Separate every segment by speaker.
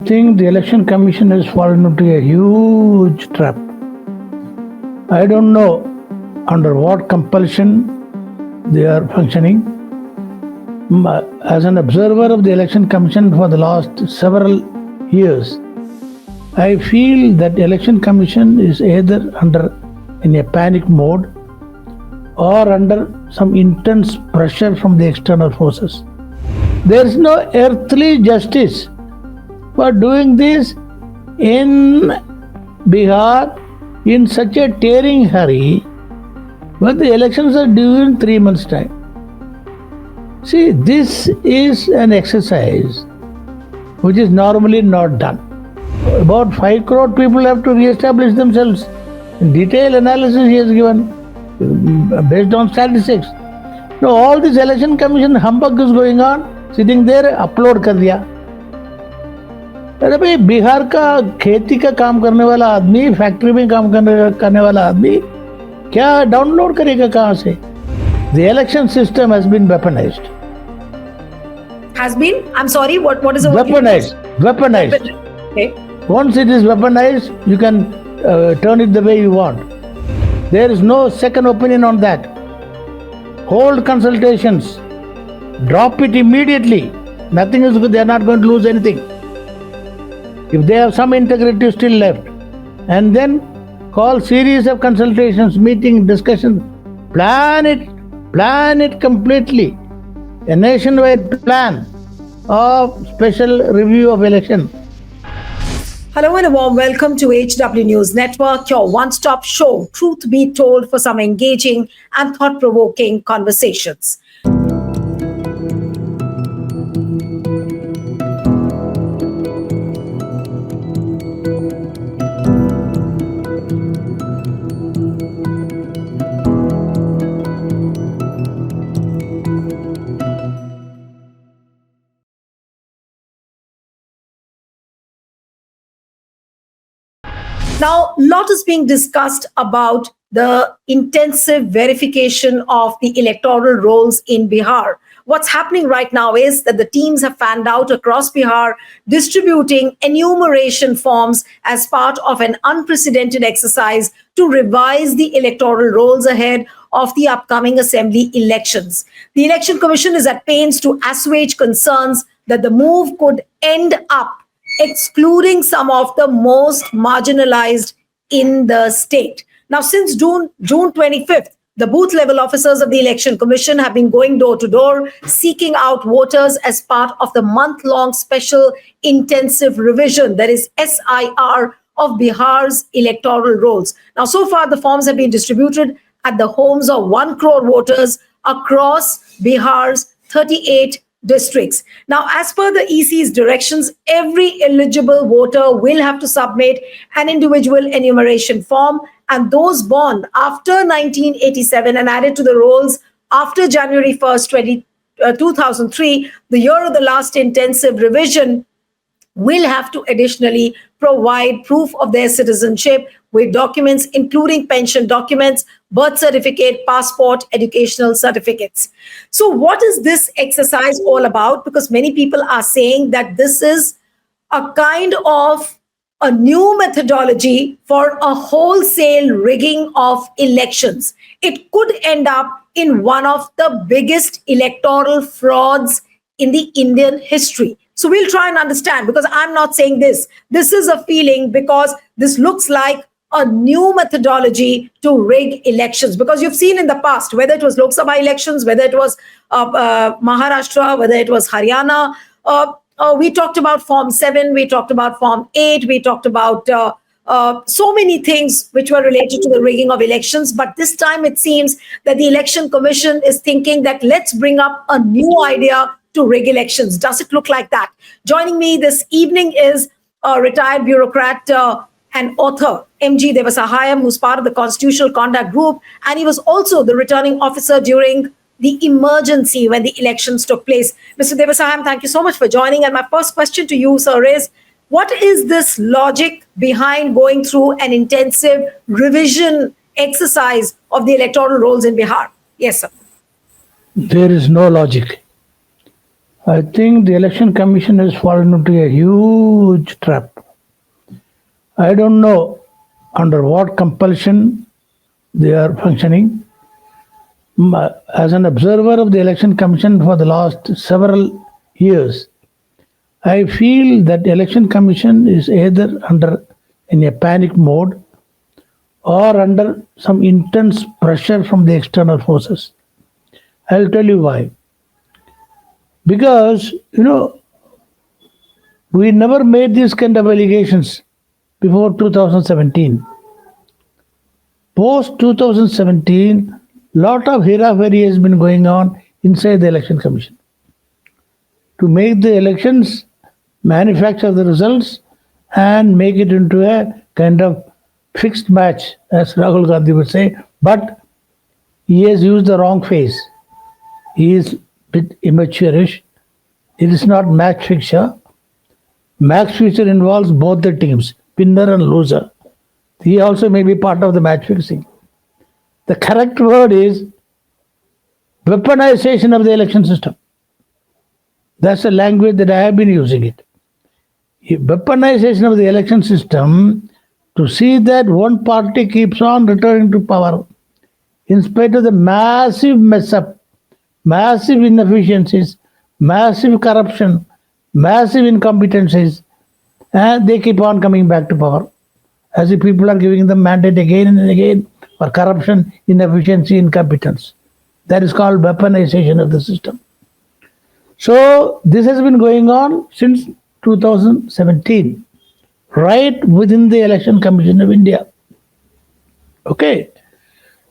Speaker 1: think the election commission has fallen into a huge trap. I don't know under what compulsion they are functioning. As an observer of the election commission for the last several years, I feel that the election commission is either in a panic mode or under some intense pressure from the external forces. There is no earthly justice for doing this in Bihar in such a tearing hurry, but the elections are due in 3 months' time. See, this is an exercise which is normally not done. About 5 crore people have to re-establish themselves. In detailed analysis he has given based on statistics. Now all this election commission humbug is going on, sitting there, upload कर दिया. अरे भाई, बिहार का खेती का काम करने वाला आदमी, फैक्ट्री में काम करने वाला आदमी क्या डाउनलोड करेगा कहाँ से? The election system has been weaponized.
Speaker 2: Has been? I'm sorry, what is the word?
Speaker 1: Weaponized.
Speaker 2: Okay.
Speaker 1: Once it is weaponized, you can turn it the way you want. There is no second opinion on that. Hold consultations. Drop it immediately. Nothing is good. They are not going to lose anything. If they have some integrity still left, and then call series of consultations, meeting, discussions, plan it completely. A nationwide plan of special review of election.
Speaker 2: Hello and a warm welcome to HW News Network, your one-stop show, truth be told, for some engaging and thought-provoking conversations. Now, a lot is being discussed about the intensive verification of the electoral rolls in Bihar. What's happening right now is that the teams have fanned out across Bihar, distributing enumeration forms as part of an unprecedented exercise to revise the electoral rolls ahead of the upcoming assembly elections. The Election Commission is at pains to assuage concerns that the move could end up excluding some of the most marginalized in the state. Now, since June 25th, the booth level officers of the Election Commission have been going door to door, seeking out voters as part of the month-long special intensive revision, that is SIR, of Bihar's electoral rolls. Now, so far, the forms have been distributed at the homes of 1 crore voters across Bihar's 38 districts. Now, as per the EC's directions, every eligible voter will have to submit an individual enumeration form, and those born after 1987 and added to the rolls after January 1st, 2003, the year of the last intensive revision, will have to additionally provide proof of their citizenship with documents including pension documents, birth certificate, passport, educational certificates. So what is this exercise all about? Because many people are saying that this is a kind of a new methodology for a wholesale rigging of elections. It could end up in one of the biggest electoral frauds in the Indian history. So we'll try and understand, because I'm not saying this. This is a feeling because this looks like a new methodology to rig elections. Because you've seen in the past, whether it was Lok Sabha elections, whether it was Maharashtra, whether it was Haryana, we talked about Form 7, we talked about Form 8, we talked about so many things which were related to the rigging of elections. But this time it seems that the Election Commission is thinking that let's bring up a new idea to rig elections. Does it look like that? Joining me this evening is a retired bureaucrat and author, MG Devasahayam, who's part of the Constitutional Conduct Group, and he was also the returning officer during the emergency when the elections took place. Mr. Devasahayam, thank you so much for joining. And my first question to you, sir, is what is this logic behind going through an intensive revision exercise of the electoral rolls in Bihar? Yes, sir.
Speaker 1: There is no logic. I think the Election Commission has fallen into a huge trap. I don't know under what compulsion they are functioning. As an observer of the Election Commission for the last several years, I feel that the Election Commission is either under in a panic mode or under some intense pressure from the external forces. I'll tell you why. Because, we never made these kind of allegations before 2017. Post 2017, lot of herapheri has been going on inside the election commission to make the elections, manufacture the results, and make it into a kind of fixed match, as Rahul Gandhi would say. But he has used the wrong phrase. He is a bit immature-ish. It is not match fixture. Match fixture involves both the teams, winner and loser. He also may be part of the match fixing. The correct word is weaponization of the election system. That's the language that I have been using it. Weaponization of the election system to see that one party keeps on returning to power in spite of the massive mess up, massive inefficiencies, massive corruption, massive incompetencies, and they keep on coming back to power. As if people are giving them mandate again and again for corruption, inefficiency, incompetence. That is called weaponization of the system. So this has been going on since 2017, right within the Election Commission of India. Okay.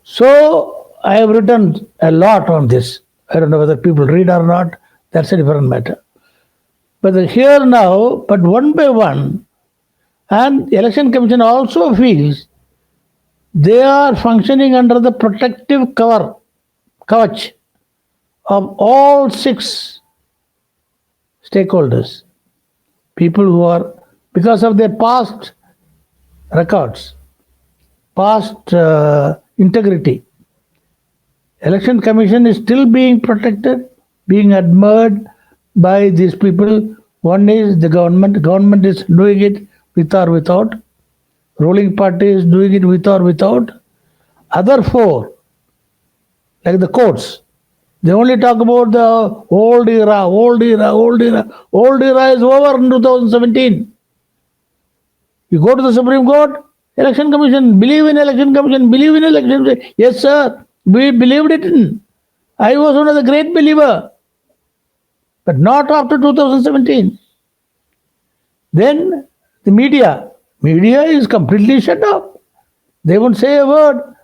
Speaker 1: So I have written a lot on this. I don't know whether people read or not. That's a different matter. But here now, but one by one, and the Election Commission also feels they are functioning under the protective kavach of all six stakeholders, people who are, because of their past records, past integrity. Election Commission is still being protected, being admired by these people. One is the government. The government is doing it with or without. Ruling party is doing it with or without. Other four, like the courts, they only talk about the old era, old era, old era. Old era is over in 2017. You go to the Supreme Court, Election Commission, believe in Election Commission, believe in Election Commission. Yes, sir, we believed it in. I was one of the great believer, but not after 2017. Then the media is completely shut off. They won't say a word.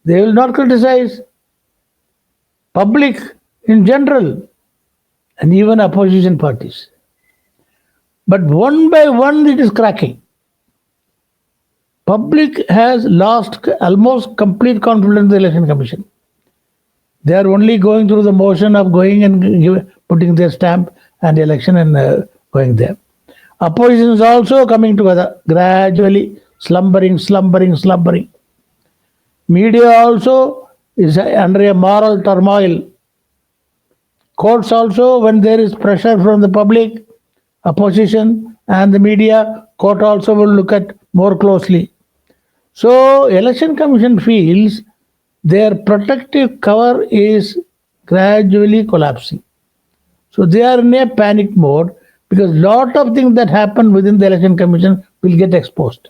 Speaker 1: They will not criticize. Public in general, and even opposition parties. But one by one it is cracking. Public has lost almost complete confidence in the Election Commission. They are only going through the motion of going and putting their stamp and election and going there. Opposition is also coming together, gradually slumbering. Media also is under a moral turmoil. Courts also, when there is pressure from the public, opposition and the media, court also will look at more closely. So Election Commission feels their protective cover is gradually collapsing. So they are in a panic mode because lot of things that happen within the Election Commission will get exposed.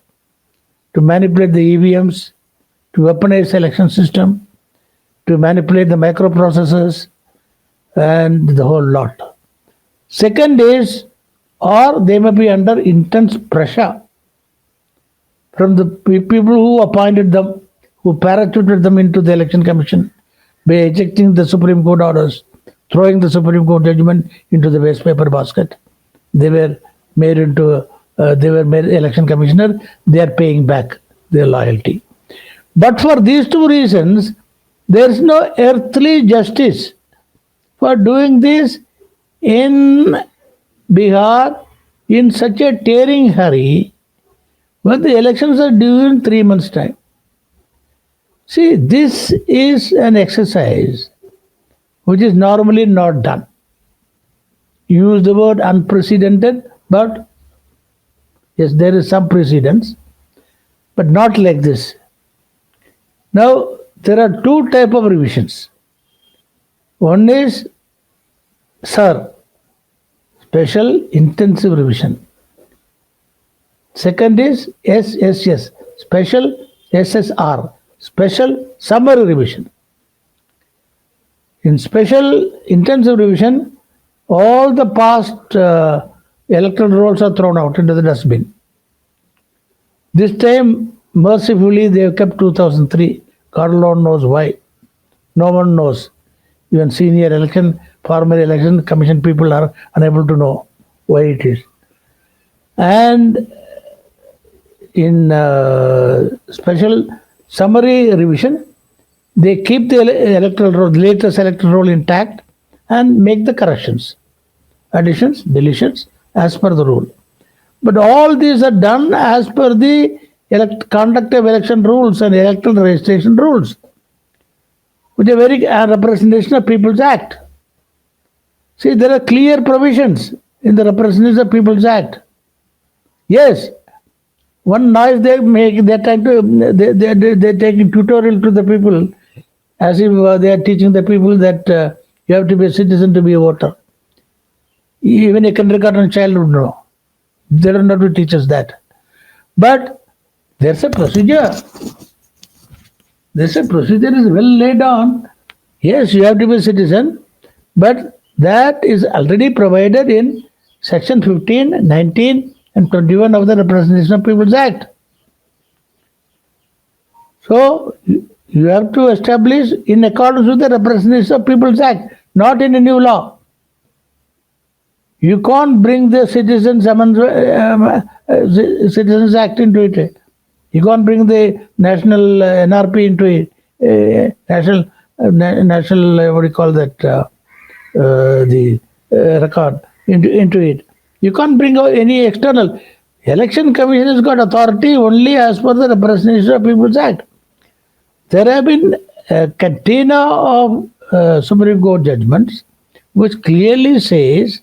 Speaker 1: To manipulate the EVMs, to weaponize the election system, to manipulate the microprocessors, and the whole lot. Second is, or they may be under intense pressure from the people who appointed them, who parachuted them into the Election Commission by ejecting the Supreme Court orders, throwing the Supreme Court judgment into the waste paper basket. They were made election commissioner. They are paying back their loyalty. But for these two reasons, there is no earthly justice for doing this in Bihar in such a tearing hurry when the elections are due in 3 months' time. See, this is an exercise which is normally not done. use the word unprecedented, but yes, there is some precedence, but not like this. Now, there are two type of revisions. One is SIR, special intensive revision. Second is SSS, special SSR, special summary revision. In special intensive revision, all the past electoral rolls are thrown out into the dustbin. This time, mercifully, they have kept 2003. God alone knows why. No one knows. Even senior election, former election commission people are unable to know why it is. And in special summary revision, they keep the electoral roll, latest electoral roll intact and make the corrections, additions, deletions as per the rule. But all these are done as per the conduct of election rules and electoral registration rules, which are very representation of People's Act. See, there are clear provisions in the Representation of People's Act. Yes, one noise they make, they're trying to, they're taking tutorial to the people as if they are teaching the people that you have to be a citizen to be a voter. Even a kindergarten child would know. They don't have to teach us that. But there's a procedure. There's a procedure is well laid down. Yes, you have to be a citizen, but that is already provided in section 15, 19, and 21 of the Representation of People's Act. So you have to establish in accordance with the Representation of People's Act, not in a new law. You can't bring the Citizens Act into it. You can't bring the national NRP into it. National what do you call that? The record into it. You can't bring out any external. Election Commission has got authority only as per the Representation of People's Act. There have been a container of Supreme Court judgments which clearly says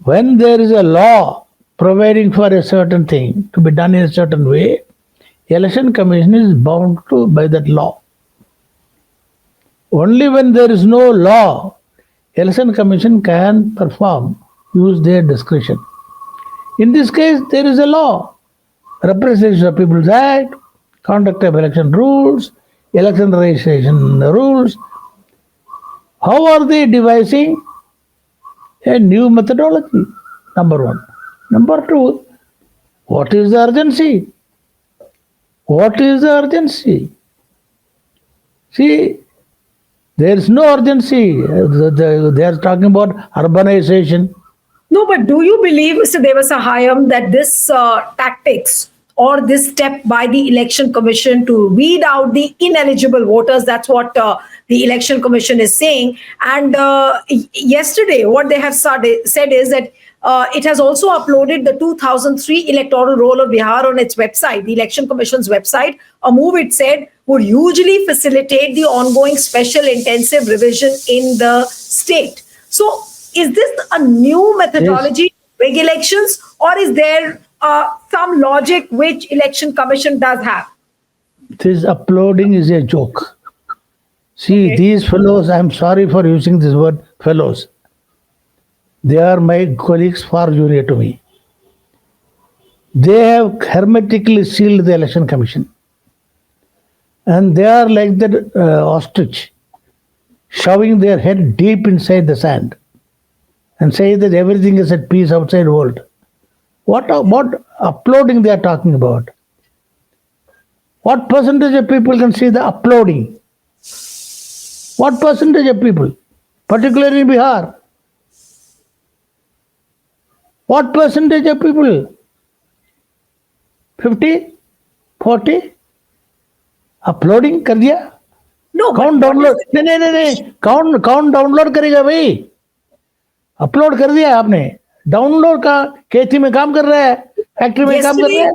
Speaker 1: when there is a law providing for a certain thing to be done in a certain way, Election Commission is bound to by that law. Only when there is no law, Election Commission can use their discretion. In this case, there is a law. Representation of People's Act, conduct of election rules, election registration rules. How are they devising a new methodology? Number one. Number two, what is the urgency? What is the urgency? See, there is no urgency. They are talking about urbanization.
Speaker 2: No, but do you believe, Mr. Devasahayam, that this tactics or this step by the Election Commission to weed out the ineligible voters, that's what the Election Commission is saying. And yesterday, what they have said is that it has also uploaded the 2003 electoral roll of Bihar on its website, the Election Commission's website, a move it said would hugely facilitate the ongoing special intensive revision in the state. So is this a new methodology to rig elections, or is there some logic which Election Commission does have?
Speaker 1: This uploading is a joke. See, these fellows, I'm sorry for using this word fellows. They are my colleagues far junior to me. They have hermetically sealed the Election Commission. And they are like that ostrich, shoving their head deep inside the sand and say that everything is at peace outside world. What uploading they are talking about? What percentage of people can see the uploading? What percentage of people? Particularly in Bihar. What percentage of people? 50? 40? Uploading कर दिया कौन download नहीं कौन download करेगा भाई upload कर दिया आपने डाउनलोड का खेती में काम कर रहा है फैक्ट्री में काम कर रहा है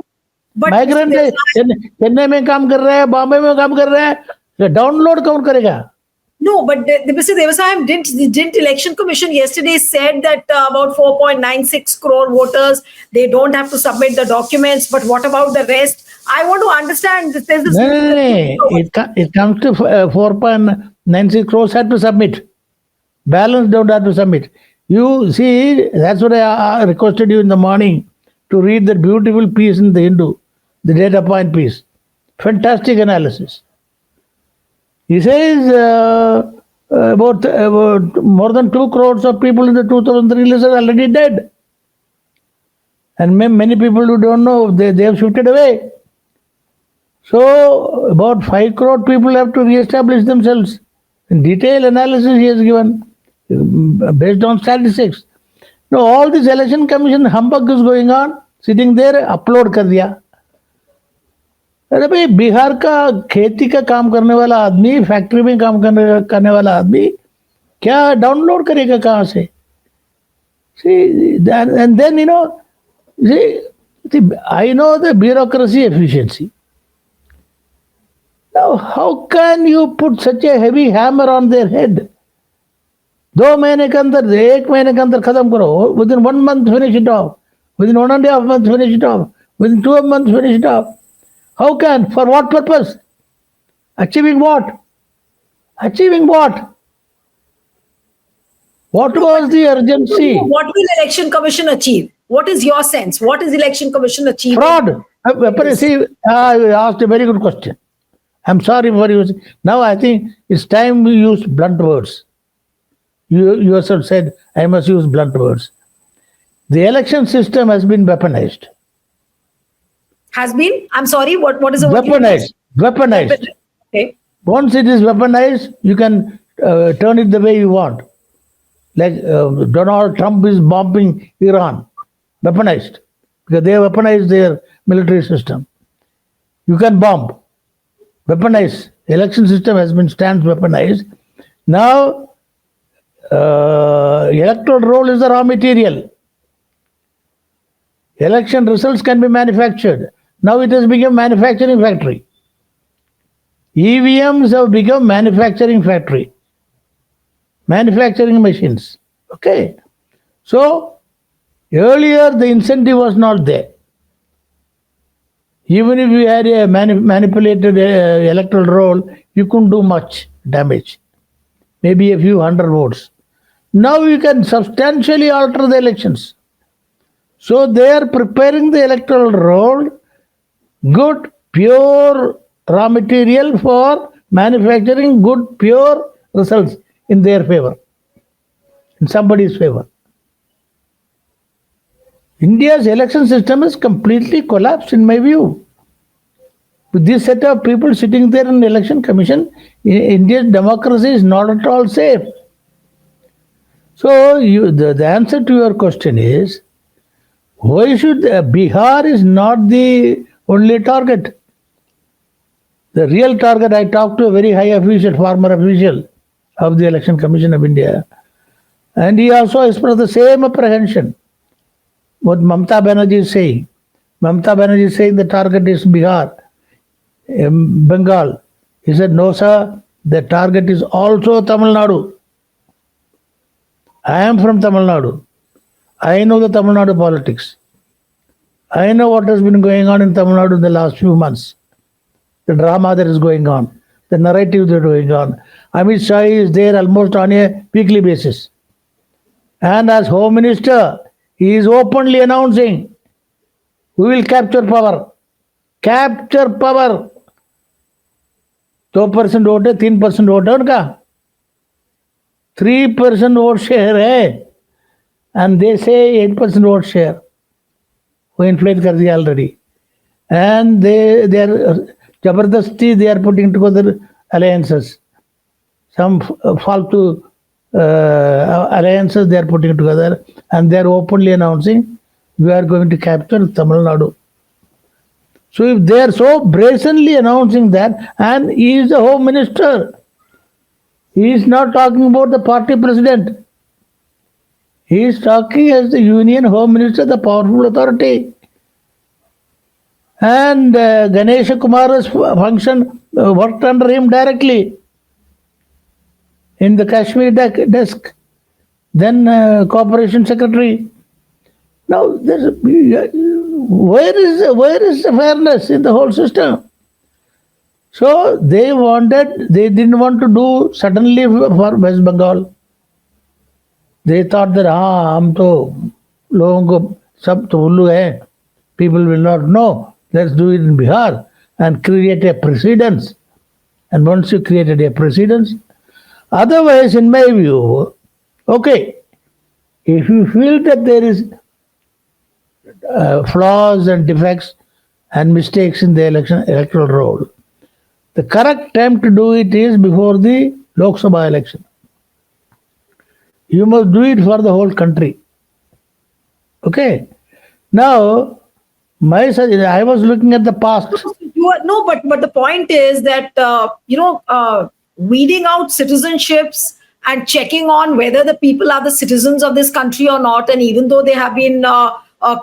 Speaker 1: माइग्रेंट चेन्नई में काम कर रहा है बॉम्बे में काम कर रहा है डाउनलोड कौन करेगा
Speaker 2: No, but Mr. Devasahayam, didn't Election Commission yesterday said that about 4.96 crore voters, they don't have to submit the documents, but what about the rest? I want to understand this. There's this
Speaker 1: No, no, no, no. It comes to 4.96 crores had to submit. Balance don't have to submit. You see, that's what I requested you in the morning to read that beautiful piece in the Hindu, the data point piece. Fantastic analysis. He says about more than 2 crores of people in the 2003 list are already dead. And many people who don't know, they have shifted away. So about 5 crore people have to re-establish themselves. In detailed analysis he has given based on statistics. Now all this election commission humbug is going on, sitting there, upload कर दिया. अरे भाई बिहार का खेती का काम करने वाला आदमी, फैक्ट्री में काम करने वाला आदमी क्या डाउनलोड करेगा कहाँ से? See, and then I know the bureaucracy efficiency. Now, how can you put such a heavy hammer on their head? 2 महीने के अंदर, 1 महीने के अंदर खत्म करो. Within 1 month finish it off. Within 1.5 months finish it off. Within 2 months finish it off. How can? For what purpose? Achieving what? Achieving what? What was the urgency?
Speaker 2: What will Election Commission achieve? What is your sense? What is Election Commission achieving?
Speaker 1: Fraud. See, I asked a very good question. I'm sorry for using. Now I think it's time we use blunt words. You yourself said I must use blunt words. The election system has been weaponized.
Speaker 2: Has been? I'm sorry, what is the word?
Speaker 1: Weaponized.
Speaker 2: Okay.
Speaker 1: Once it is weaponized, you can turn it the way you want. Like Donald Trump is bombing Iran. Weaponized. Because they weaponized their military system. You can bomb. Weaponized. Election system has been stands weaponized. Now, electoral roll is the raw material. Election results can be manufactured. Now it has become manufacturing factory. EVMs have become manufacturing factory. Manufacturing machines. Okay. So, earlier the incentive was not there. Even if you had a manipulated electoral roll, you couldn't do much damage. Maybe a few hundred votes. Now you can substantially alter the elections. So they are preparing the electoral roll, good, pure raw material for manufacturing good, pure results in their favor, in somebody's favor. India's election system has completely collapsed, in my view. With this set of people sitting there in the election commission, India's democracy is not at all safe. So the answer to your question is, why should Bihar is not the only target? The real target, I talked to a very high official, former official of the Election Commission of India, and he also expressed the same apprehension. What Mamata Banerjee is saying. Mamata Banerjee is saying the target is Bihar, Bengal. He said, no sir, the target is also Tamil Nadu. I am from Tamil Nadu. I know the Tamil Nadu politics. I know what has been going on in Tamil Nadu in the last few months. The drama that is going on, the narrative that is going on. Amit Shah is there almost on a weekly basis. And as Home Minister, he is openly announcing, we will capture power. Capture power. 2% vote है, 3% vote है उनका. 3% vote share है. And they say 8% vote share. वो inflate कर दिया already. And they are जबरदस्ती, they are putting together alliances. Some faltu alliances they are putting together, and they are openly announcing, we are going to capture Tamil Nadu. So if they are so brazenly announcing that, and he is the Home Minister, he is not talking about the party president. He is talking as the Union Home Minister, the powerful authority. And Ganesha Kumar's function worked under him directly. in the Kashmir desk, then Corporation Secretary. Now, where is the fairness in the whole system? So they didn't want to do suddenly for West Bengal. They thought that हम तो लोगों को सब तो उल्लू है, people will not know. Let's do it in Bihar and create a precedence. And once you created a precedence, otherwise, in my view, okay, if you feel that there is flaws and defects and mistakes in the electoral roll, the correct time to do it is before the Lok Sabha election. You must do it for the whole country. Okay. Now, I was looking at the past.
Speaker 2: No, but the point is that weeding out citizenships and checking on whether the people are the citizens of this country or not, and even though they have been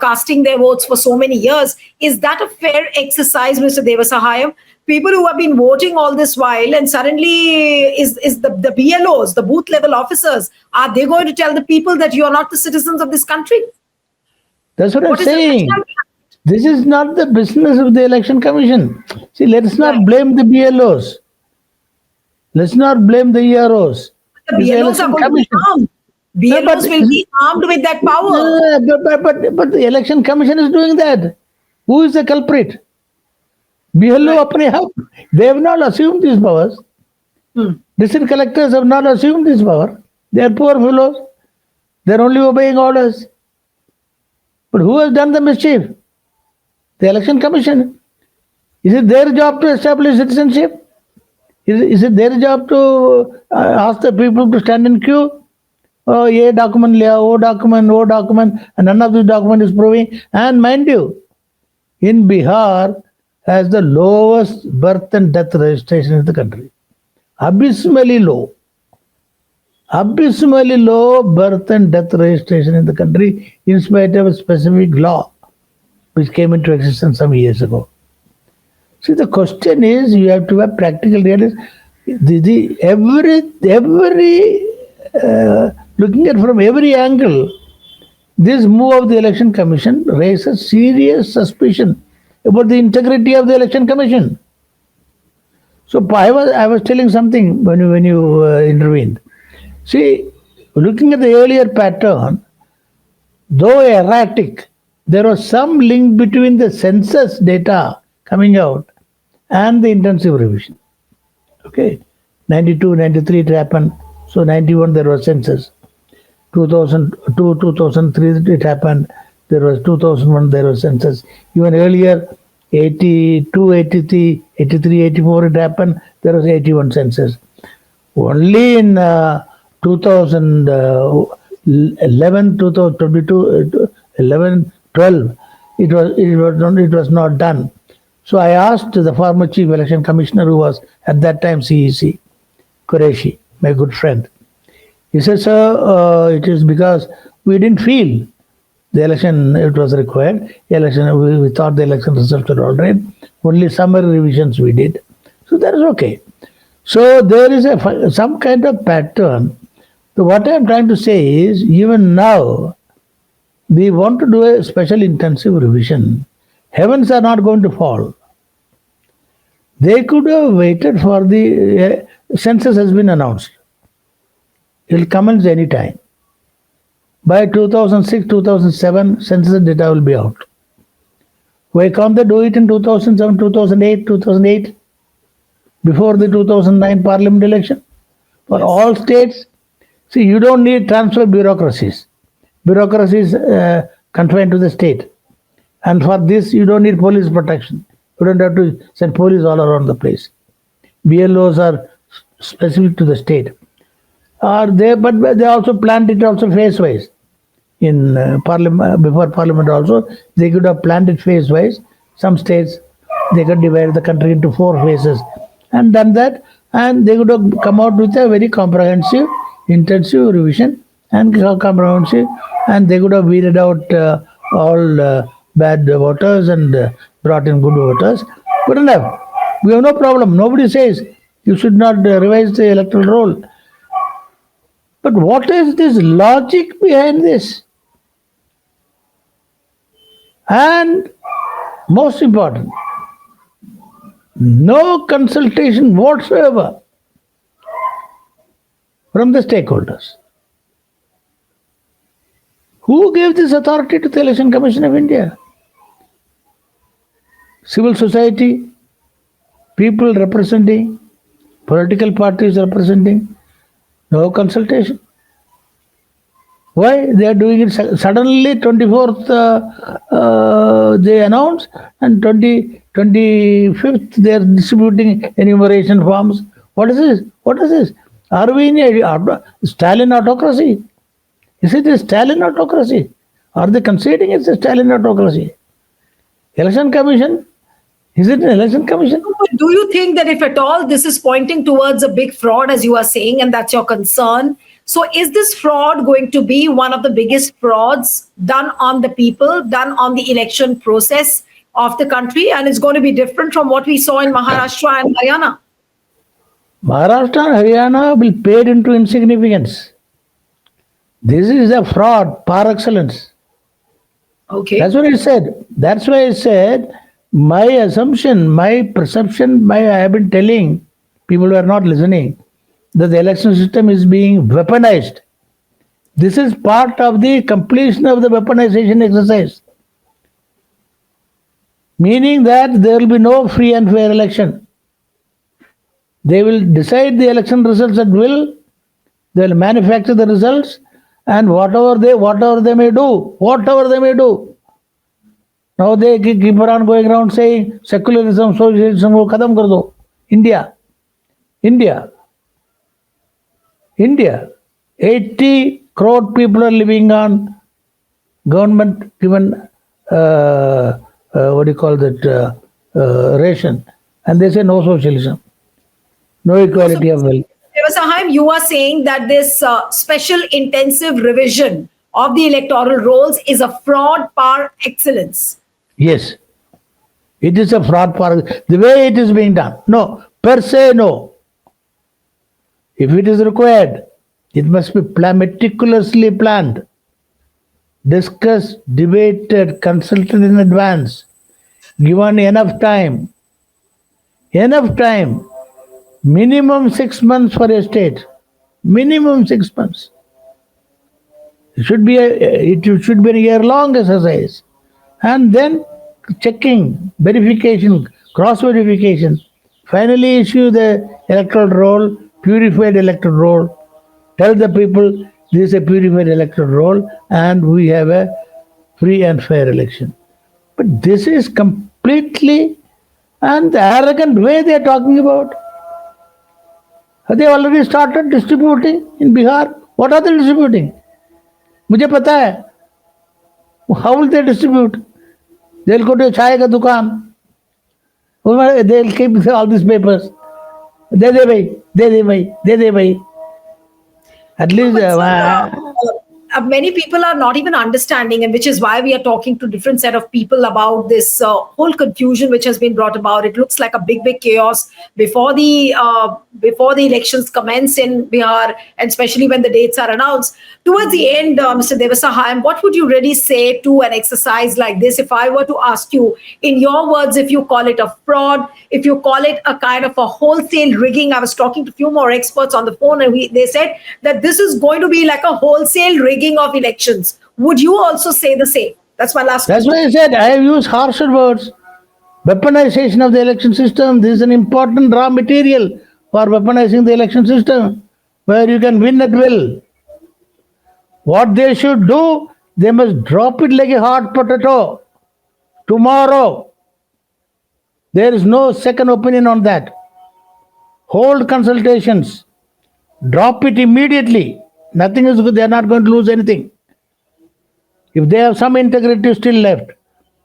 Speaker 2: casting their votes for so many years, is that a fair exercise, Mr. Devasahayam? People who have been voting all this while, and suddenly is the BLOs, the booth level officers, are they going to tell the people that you are not the citizens of this country?
Speaker 1: That's what I'm saying. This is not the business of the Election Commission. See, let's not blame the BLOs. Let's not blame the EROs.
Speaker 2: The BLOs are going to be armed. BLOs will be armed with that power.
Speaker 1: But the Election Commission is doing that. Who is the culprit? BLO apne aap, they have not assumed these powers. District collectors have not assumed this power. They are poor fellows. They are only obeying orders. But who has done the mischief? The Election Commission. Is it their job to establish citizenship? Is it their job to ask the people to stand in queue? Oh, ye document liya, oh document, and none of this document is proving. And mind you, in Bihar has the lowest birth and death registration in the country. Abysmally low. Abysmally low birth and death registration in the country in spite of a specific law which came into existence some years ago. See, the question is, you have to have practical realism. Looking at from every angle, this move of the Election Commission raises serious suspicion about the integrity of the Election Commission. So I was telling something when you intervened. See, looking at the earlier pattern, though erratic, there was some link between the census data coming out and the intensive revision. Okay, 92, 93 it happened. So 91 there was census. 2002, 2003 it happened. There was 2001 there was census. Even earlier, 82, 83, 83, 84 it happened. There was 81 census. Only in 2011, 2022, 11, 12, it was not done. So I asked the former Chief Election Commissioner, who was at that time CEC, Qureshi, my good friend. He said, sir, it is because we didn't feel the election, it was required. We thought the election results were all right. Only summary revisions we did. So that is okay. So there is some kind of pattern. So what I am trying to say is, even now, we want to do a special intensive revision. Heavens are not going to fall. They could have waited for the census has been announced. It will commence any time. By 2006, 2007, census data will be out. Why can't they do it in 2007, 2008, before the 2009 parliament election? For all states, see, you don't need transfer bureaucracies. Bureaucracy is confined to the state. And for this, you don't need police protection. You don't have to send police all around the place. BLOs are specific to the state. But they also planned it also phase-wise. In parliament, before parliament also, they could have planned it phase-wise. Some states, they could divide the country into 4 phases and done that. And they could have come out with a very comprehensive, intensive revision and comprehensive. And they could have weeded out all bad voters and brought in good voters. Good enough. We have no problem. Nobody says you should not revise the electoral roll. But what is this logic behind this? And most important, no consultation whatsoever from the stakeholders. Who gave this authority to the Election Commission of India? Civil society, people representing, political parties representing, no consultation. Why they are doing it suddenly? 24th they announce, and 25th they are distributing enumeration forms. What is this? What is this? Are we in a Stalin autocracy? Is it a Stalin autocracy? Are they conceding it's a Stalin autocracy? Election Commission? Is it an election commission?
Speaker 2: But do you think that if at all this is pointing towards a big fraud, as you are saying, and that's your concern? So is this fraud going to be one of the biggest frauds done on the people, done on the election process of the country? And it's going to be different from what we saw in Maharashtra and Haryana?
Speaker 1: Maharashtra and Haryana will fade into insignificance. This is a fraud par excellence.
Speaker 2: Okay.
Speaker 1: That's what I said. That's why I said my assumption, my perception, I have been telling people who are not listening that the election system is being weaponized. This is part of the completion of the weaponization exercise. Meaning that there will be no free and fair election. They will decide the election results at will, they will manufacture the results, and whatever they may do. Now they keep on going around saying secularism, socialism, wo khatam kar do. India. 80 crore people are living on government given, what do you call that, ration. And they say no socialism, no equality of wealth.
Speaker 2: Devasahayam, you are saying that this special intensive revision of the electoral rolls is a fraud par excellence.
Speaker 1: Yes, it is a fraud part. The way it is being done. No, per se, no. If it is required, it must be meticulously planned, discussed, debated, consulted in advance, given enough time. Minimum 6 months for a state. Minimum 6 months. It should be a year-long exercise. And then checking, verification, cross-verification. Finally issue the electoral roll, purified electoral roll. Tell the people this is a purified electoral roll and we have a free and fair election. But this is completely, and the arrogant way they are talking about. They already started distributing in Bihar. What are they distributing? मुझे पता है. How will they distribute? They'll go to a chai ka dukaan. They'll keep all these papers. De bhai. At least
Speaker 2: many people are not even understanding, and which is why we are talking to different set of people about this whole confusion which has been brought about. It looks like a big chaos before the elections commence in Bihar, and especially when the dates are announced. Towards the end, Mr. Devasahayam, what would you really say to an exercise like this? If I were to ask you, in your words, if you call it a fraud, if you call it a kind of a wholesale rigging. I was talking to a few more experts on the phone, and they said that this is going to be like a wholesale rigging of elections. Would you also say the same? That's my last
Speaker 1: That's
Speaker 2: question.
Speaker 1: why I said I have used harsher words. Weaponization of the election system. This is an important raw material for weaponizing the election system, where you can win at will. What they should do, they must drop it like a hot potato tomorrow. There is no second opinion on that. Hold consultations. Drop it immediately. Nothing is good. They are not going to lose anything. If they have some integrity still left.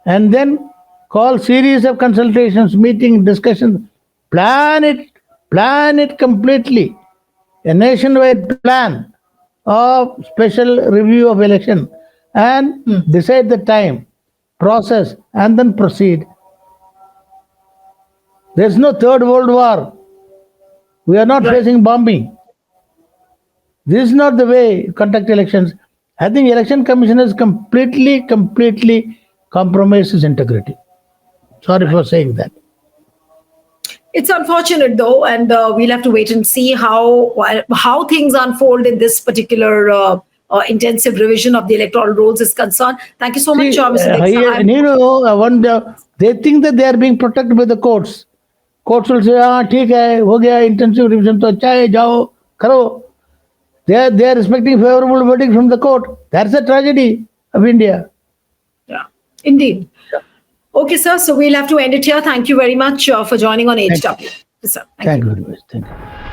Speaker 1: And then call series of consultations, meeting, discussions. Plan it completely. A nationwide plan of special review of election and decide the time, process, and then proceed. There's no third world war. We are not facing bombing. This is not the way you conduct elections. I think Election Commission has completely compromised its integrity. Sorry for saying that.
Speaker 2: It's unfortunate though, and we'll have to wait and see how things unfold in this particular intensive revision of the electoral rules is concerned. Thank you so much, Mr. Devasahayam.
Speaker 1: They think that they are being protected by the courts. Courts will say, "Ah, ठीक है, हो गया intensive revision तो अच्छा है, जाओ करो." They are expecting favorable verdict from the court. That's the tragedy of India.
Speaker 2: Yeah, indeed. Okay, sir. So we'll have to end it here. Thank you very much for joining on HW. Yes, sir.
Speaker 1: Thank you very much. Thank you.